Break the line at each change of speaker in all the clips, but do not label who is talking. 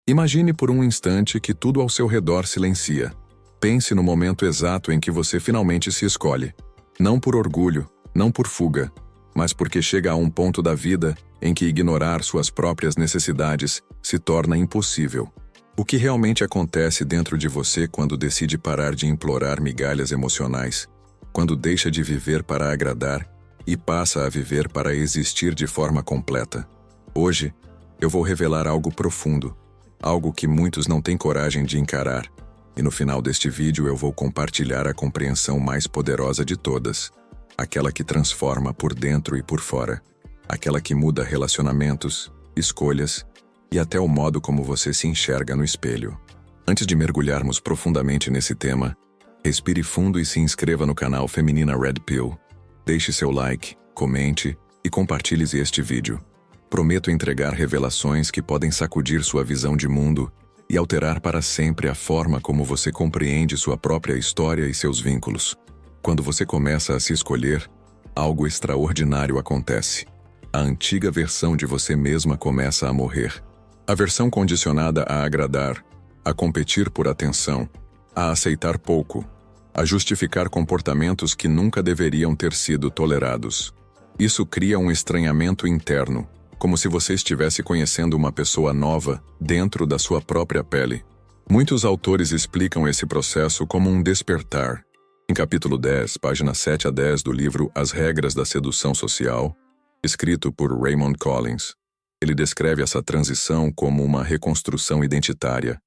Imagine por um instante que tudo ao seu redor silencia. Pense no momento exato em que você finalmente se escolhe. Não por orgulho, não por fuga, mas porque chega a um ponto da vida em que ignorar suas próprias necessidades se torna impossível. O que realmente acontece dentro de você quando decide parar de implorar migalhas emocionais, quando deixa de viver para agradar e passa a viver para existir de forma completa? Hoje, eu vou revelar algo profundo, algo que muitos não têm coragem de encarar, e no final deste vídeo eu vou compartilhar a compreensão mais poderosa de todas, aquela que transforma por dentro e por fora, aquela que muda relacionamentos, escolhas e até o modo como você se enxerga no espelho. Antes de mergulharmos profundamente nesse tema, respire fundo e se inscreva no canal Feminina Red Pill. Deixe seu like, comente e compartilhe este vídeo. Prometo entregar revelações que podem sacudir sua visão de mundo e alterar para sempre a forma como você compreende sua própria história e seus vínculos. Quando você começa a se escolher, algo extraordinário acontece. A antiga versão de você mesma começa a morrer. A versão condicionada a agradar, a competir por atenção, a aceitar pouco, a justificar comportamentos que nunca deveriam ter sido tolerados. Isso cria um estranhamento interno, como se você estivesse conhecendo uma pessoa nova dentro da sua própria pele. Muitos autores explicam esse processo como um despertar. Em capítulo 10, páginas 7 a 10 do livro As Regras da Sedução Social, escrito por Raymond Collins, ele descreve essa transição como uma reconstrução identitária,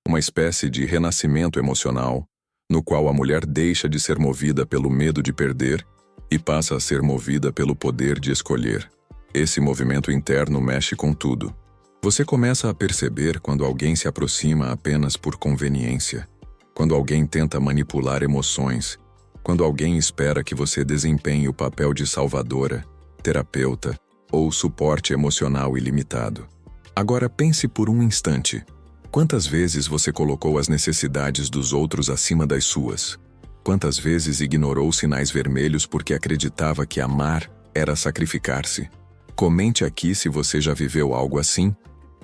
uma espécie de renascimento emocional, no qual a mulher deixa de ser movida pelo medo de perder e passa a ser movida pelo poder de escolher. Esse movimento interno mexe com tudo. Você começa a perceber quando alguém se aproxima apenas por conveniência, quando alguém tenta manipular emoções, quando alguém espera que você desempenhe o papel de salvadora, terapeuta ou suporte emocional ilimitado. Agora pense por um instante. Quantas vezes você colocou as necessidades dos outros acima das suas? Quantas vezes ignorou sinais vermelhos porque acreditava que amar era sacrificar-se? Comente aqui se você já viveu algo assim,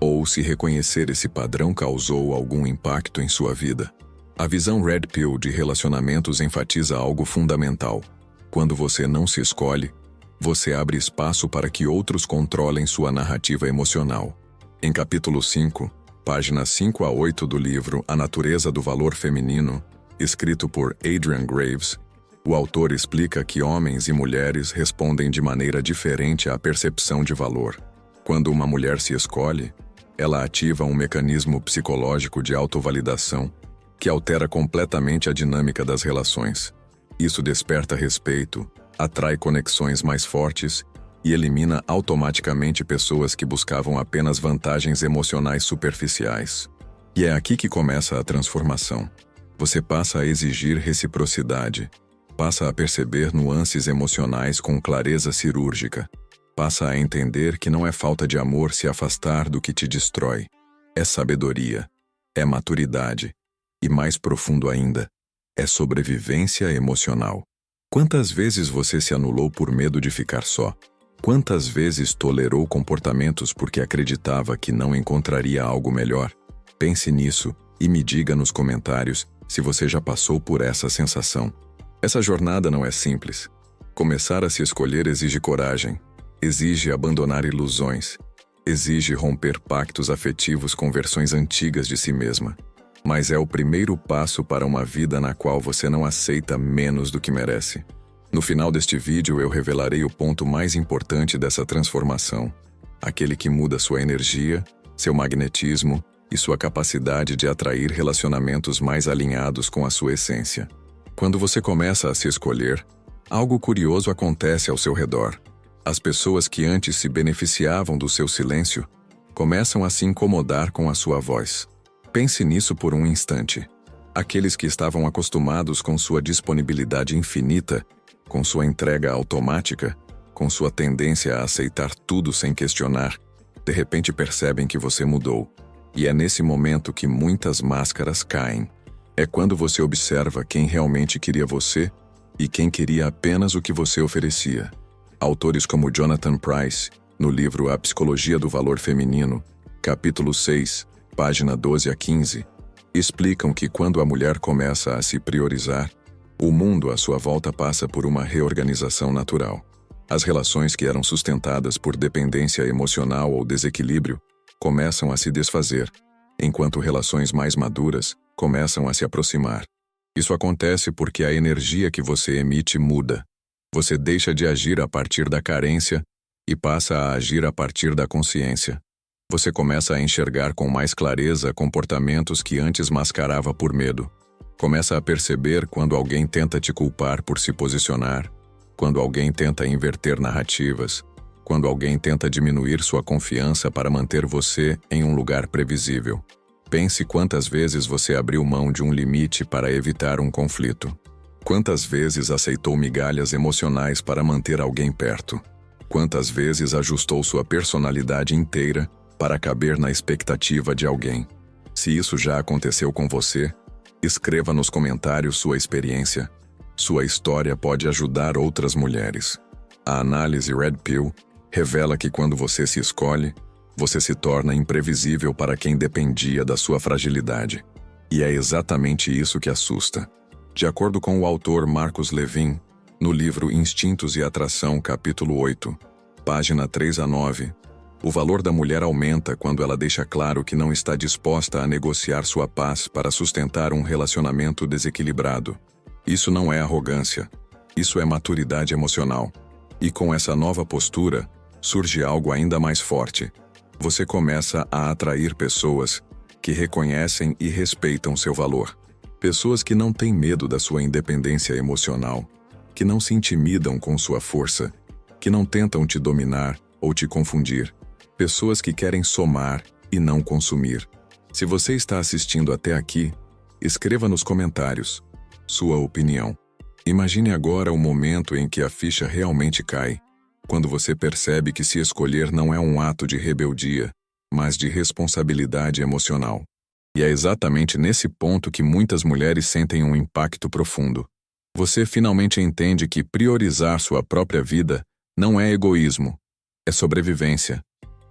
ou se reconhecer esse padrão causou algum impacto em sua vida. A visão Red Pill de relacionamentos enfatiza algo fundamental. Quando você não se escolhe, você abre espaço para que outros controlem sua narrativa emocional. Em capítulo 5, páginas 5 a 8 do livro A Natureza do Valor Feminino, escrito por Adrian Graves, o autor explica que homens e mulheres respondem de maneira diferente à percepção de valor. Quando uma mulher se escolhe, ela ativa um mecanismo psicológico de autovalidação que altera completamente a dinâmica das relações. Isso desperta respeito, atrai conexões mais fortes e elimina automaticamente pessoas que buscavam apenas vantagens emocionais superficiais. E é aqui que começa a transformação. Você passa a exigir reciprocidade, passa a perceber nuances emocionais com clareza cirúrgica, passa a entender que não é falta de amor se afastar do que te destrói. É sabedoria, é maturidade e, mais profundo ainda, é sobrevivência emocional. Quantas vezes você se anulou por medo de ficar só? Quantas vezes tolerou comportamentos porque acreditava que não encontraria algo melhor? Pense nisso e me diga nos comentários se você já passou por essa sensação. Essa jornada não é simples. Começar a se escolher exige coragem, exige abandonar ilusões, exige romper pactos afetivos com versões antigas de si mesma. Mas é o primeiro passo para uma vida na qual você não aceita menos do que merece. No final deste vídeo eu revelarei o ponto mais importante dessa transformação, aquele que muda sua energia, seu magnetismo e sua capacidade de atrair relacionamentos mais alinhados com a sua essência. Quando você começa a se escolher, algo curioso acontece ao seu redor. As pessoas que antes se beneficiavam do seu silêncio começam a se incomodar com a sua voz. Pense nisso por um instante. Aqueles que estavam acostumados com sua disponibilidade infinita, com sua entrega automática, com sua tendência a aceitar tudo sem questionar, de repente percebem que você mudou. E é nesse momento que muitas máscaras caem. É quando você observa quem realmente queria você e quem queria apenas o que você oferecia. Autores como Jonathan Pryce, no livro A Psicologia do Valor Feminino, capítulo 6, página 12 a 15, explicam que quando a mulher começa a se priorizar, o mundo à sua volta passa por uma reorganização natural. As relações que eram sustentadas por dependência emocional ou desequilíbrio começam a se desfazer, enquanto relações mais maduras começam a se aproximar. Isso acontece porque a energia que você emite muda. Você deixa de agir a partir da carência e passa a agir a partir da consciência. Você começa a enxergar com mais clareza comportamentos que antes mascarava por medo. Começa a perceber quando alguém tenta te culpar por se posicionar, quando alguém tenta inverter narrativas, quando alguém tenta diminuir sua confiança para manter você em um lugar previsível. Pense quantas vezes você abriu mão de um limite para evitar um conflito. Quantas vezes aceitou migalhas emocionais para manter alguém perto? Quantas vezes ajustou sua personalidade inteira para caber na expectativa de alguém? Se isso já aconteceu com você, escreva nos comentários sua experiência. Sua história pode ajudar outras mulheres. A análise Red Pill revela que quando você se escolhe, você se torna imprevisível para quem dependia da sua fragilidade. E é exatamente isso que assusta. De acordo com o autor Marcus Levin, no livro Instintos e Atração, capítulo 8, página 3 a 9, o valor da mulher aumenta quando ela deixa claro que não está disposta a negociar sua paz para sustentar um relacionamento desequilibrado. Isso não é arrogância, isso é maturidade emocional. E com essa nova postura, surge algo ainda mais forte. Você começa a atrair pessoas que reconhecem e respeitam seu valor. Pessoas que não têm medo da sua independência emocional, que não se intimidam com sua força, que não tentam te dominar ou te confundir. Pessoas que querem somar e não consumir. Se você está assistindo até aqui, escreva nos comentários sua opinião. Imagine agora o momento em que a ficha realmente cai, quando você percebe que se escolher não é um ato de rebeldia, mas de responsabilidade emocional. E é exatamente nesse ponto que muitas mulheres sentem um impacto profundo. Você finalmente entende que priorizar sua própria vida não é egoísmo, é sobrevivência.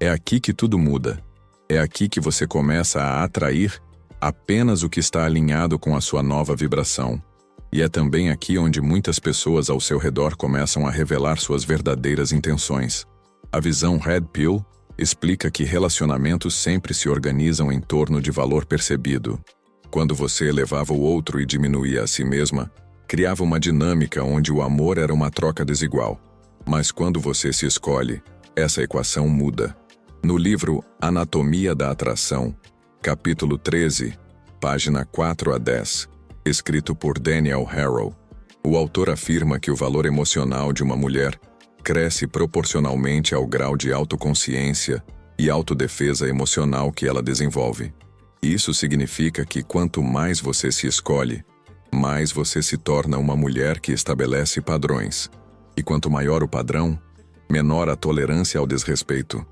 É aqui que tudo muda. É aqui que você começa a atrair apenas o que está alinhado com a sua nova vibração. E é também aqui onde muitas pessoas ao seu redor começam a revelar suas verdadeiras intenções. A visão Red Pill explica que relacionamentos sempre se organizam em torno de valor percebido. Quando você elevava o outro e diminuía a si mesma, criava uma dinâmica onde o amor era uma troca desigual. Mas quando você se escolhe, essa equação muda. No livro Anatomia da Atração, capítulo 13, página 4 a 10, escrito por Daniel Harrow, o autor afirma que o valor emocional de uma mulher cresce proporcionalmente ao grau de autoconsciência e autodefesa emocional que ela desenvolve. Isso significa que quanto mais você se escolhe, mais você se torna uma mulher que estabelece padrões. E quanto maior o padrão, menor a tolerância ao desrespeito.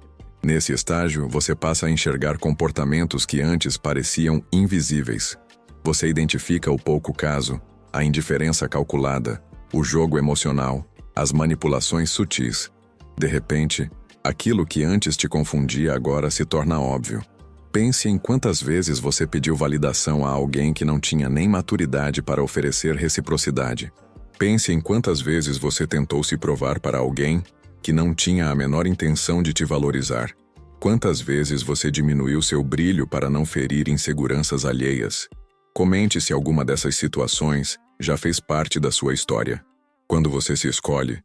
Nesse estágio, você passa a enxergar comportamentos que antes pareciam invisíveis. Você identifica o pouco caso, a indiferença calculada, o jogo emocional, as manipulações sutis. De repente, aquilo que antes te confundia agora se torna óbvio. Pense em quantas vezes você pediu validação a alguém que não tinha nem maturidade para oferecer reciprocidade. Pense em quantas vezes você tentou se provar para alguém que não tinha a menor intenção de te valorizar. Quantas vezes você diminuiu seu brilho para não ferir inseguranças alheias. Comente se alguma dessas situações já fez parte da sua história. Quando você se escolhe,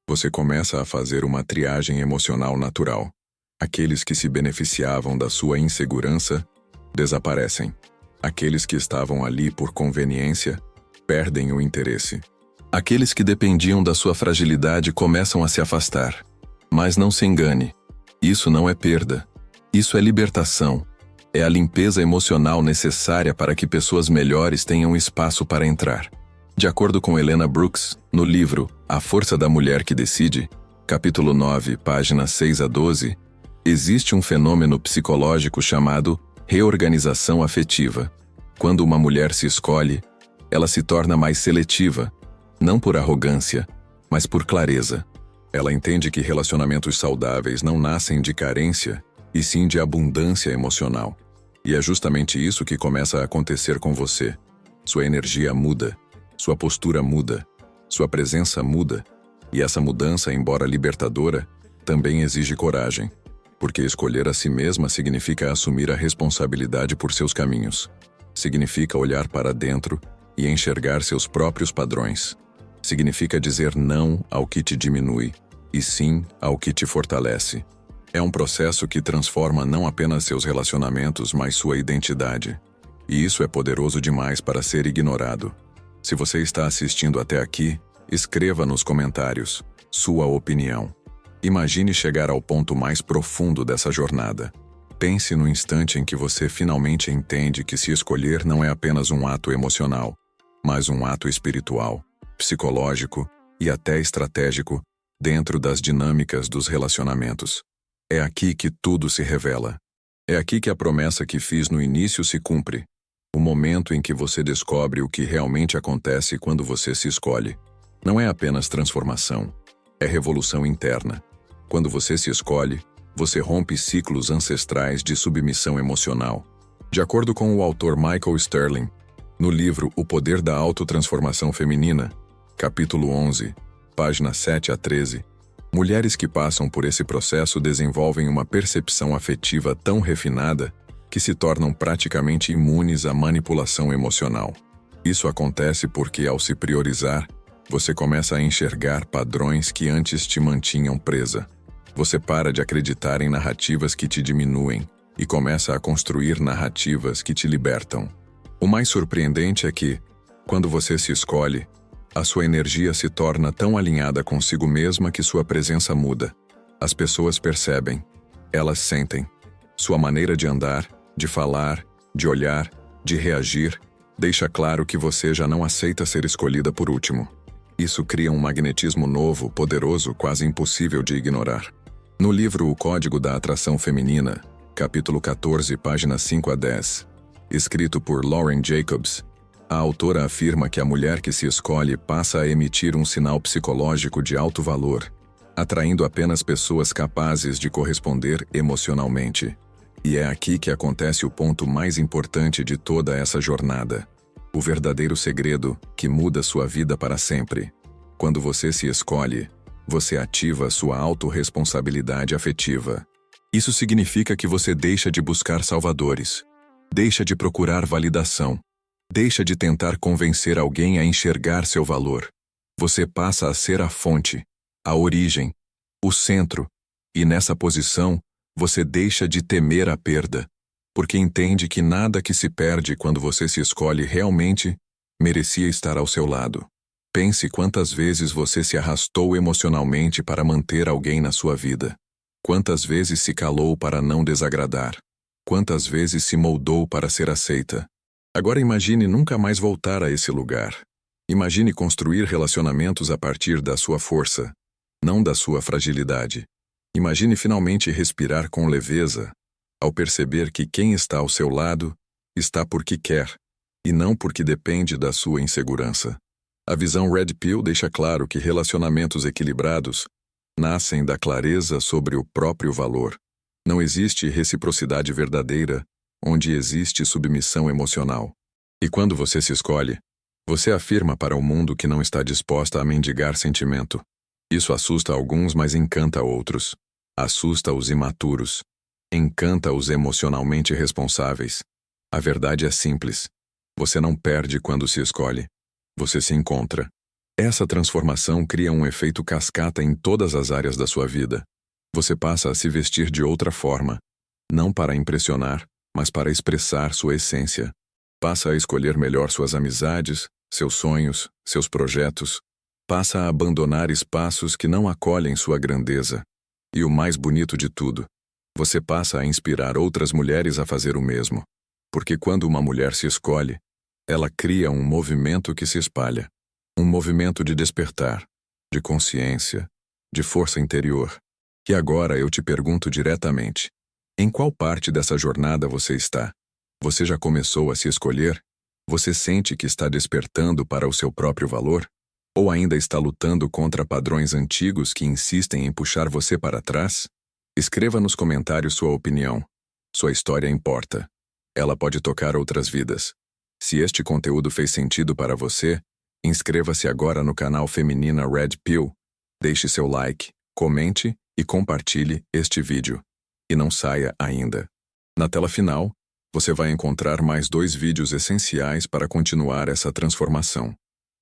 você começa a fazer uma triagem emocional natural. Aqueles que se beneficiavam da sua insegurança desaparecem. Aqueles que estavam ali por conveniência perdem o interesse. Aqueles que dependiam da sua fragilidade começam a se afastar. Mas não se engane, isso não é perda. Isso é libertação. É a limpeza emocional necessária para que pessoas melhores tenham espaço para entrar. De acordo com Helena Brooks, no livro A Força da Mulher que Decide, capítulo 9, páginas 6 a 12, existe um fenômeno psicológico chamado reorganização afetiva. Quando uma mulher se escolhe, ela se torna mais seletiva, não por arrogância, mas por clareza. Ela entende que relacionamentos saudáveis não nascem de carência, e sim de abundância emocional. E é justamente isso que começa a acontecer com você. Sua energia muda, sua postura muda, sua presença muda. E essa mudança, embora libertadora, também exige coragem. Porque escolher a si mesma significa assumir a responsabilidade por seus caminhos. Significa olhar para dentro e enxergar seus próprios padrões. Significa dizer não ao que te diminui e sim ao que te fortalece. É um processo que transforma não apenas seus relacionamentos, mas sua identidade. E isso é poderoso demais para ser ignorado. Se você está assistindo até aqui, escreva nos comentários sua opinião. Imagine chegar ao ponto mais profundo dessa jornada. Pense no instante em que você finalmente entende que se escolher não é apenas um ato emocional, mas um ato espiritual, psicológico e até estratégico dentro das dinâmicas dos relacionamentos. É aqui que tudo se revela. É aqui que a promessa que fiz no início se cumpre. O momento em que você descobre o que realmente acontece quando você se escolhe. Não é apenas transformação, é revolução interna. Quando você se escolhe, você rompe ciclos ancestrais de submissão emocional. De acordo com o autor Michael Sterling, no livro O Poder da Autotransformação Feminina, capítulo 11, páginas 7 a 13, mulheres que passam por esse processo desenvolvem uma percepção afetiva tão refinada que se tornam praticamente imunes à manipulação emocional. Isso acontece porque, ao se priorizar, você começa a enxergar padrões que antes te mantinham presa. Você para de acreditar em narrativas que te diminuem e começa a construir narrativas que te libertam. O mais surpreendente é que, quando você se escolhe, a sua energia se torna tão alinhada consigo mesma que sua presença muda. As pessoas percebem, elas sentem. Sua maneira de andar, de falar, de olhar, de reagir, deixa claro que você já não aceita ser escolhida por último. Isso cria um magnetismo novo, poderoso, quase impossível de ignorar. No livro O Código da Atração Feminina, capítulo 14, páginas 5 a 10, escrito por Lauren Jacobs, a autora afirma que a mulher que se escolhe passa a emitir um sinal psicológico de alto valor, atraindo apenas pessoas capazes de corresponder emocionalmente. E é aqui que acontece o ponto mais importante de toda essa jornada. O verdadeiro segredo que muda sua vida para sempre. Quando você se escolhe, você ativa sua autorresponsabilidade afetiva. Isso significa que você deixa de buscar salvadores, deixa de procurar validação, deixa de tentar convencer alguém a enxergar seu valor. Você passa a ser a fonte, a origem, o centro, e nessa posição, você deixa de temer a perda, porque entende que nada que se perde quando você se escolhe realmente merecia estar ao seu lado. Pense quantas vezes você se arrastou emocionalmente para manter alguém na sua vida. Quantas vezes se calou para não desagradar. Quantas vezes se moldou para ser aceita. Agora imagine nunca mais voltar a esse lugar. Imagine construir relacionamentos a partir da sua força, não da sua fragilidade. Imagine finalmente respirar com leveza, ao perceber que quem está ao seu lado está porque quer, e não porque depende da sua insegurança. A visão Red Pill deixa claro que relacionamentos equilibrados nascem da clareza sobre o próprio valor. Não existe reciprocidade verdadeira onde existe submissão emocional. E quando você se escolhe, você afirma para o mundo que não está disposta a mendigar sentimento. Isso assusta alguns, mas encanta outros. Assusta os imaturos. Encanta os emocionalmente responsáveis. A verdade é simples. Você não perde quando se escolhe. Você se encontra. Essa transformação cria um efeito cascata em todas as áreas da sua vida. Você passa a se vestir de outra forma, não para impressionar, mas para expressar sua essência. Passa a escolher melhor suas amizades, seus sonhos, seus projetos. Passa a abandonar espaços que não acolhem sua grandeza. E o mais bonito de tudo, você passa a inspirar outras mulheres a fazer o mesmo. Porque quando uma mulher se escolhe, ela cria um movimento que se espalha. Um movimento de despertar, de consciência, de força interior. E agora eu te pergunto diretamente, em qual parte dessa jornada você está? Você já começou a se escolher? Você sente que está despertando para o seu próprio valor? Ou ainda está lutando contra padrões antigos que insistem em puxar você para trás? Escreva nos comentários sua opinião. Sua história importa. ela pode tocar outras vidas. Se este conteúdo fez sentido para você, inscreva-se agora no canal Feminina Red Pill, deixe seu like, comente e compartilhe este vídeo. E não saia ainda. Na tela final, você vai encontrar mais 2 vídeos essenciais para continuar essa transformação.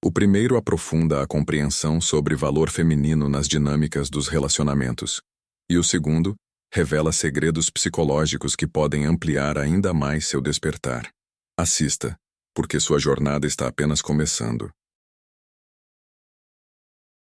O primeiro aprofunda a compreensão sobre valor feminino nas dinâmicas dos relacionamentos. E o segundo revela segredos psicológicos que podem ampliar ainda mais seu despertar. Assista, porque sua jornada está apenas começando.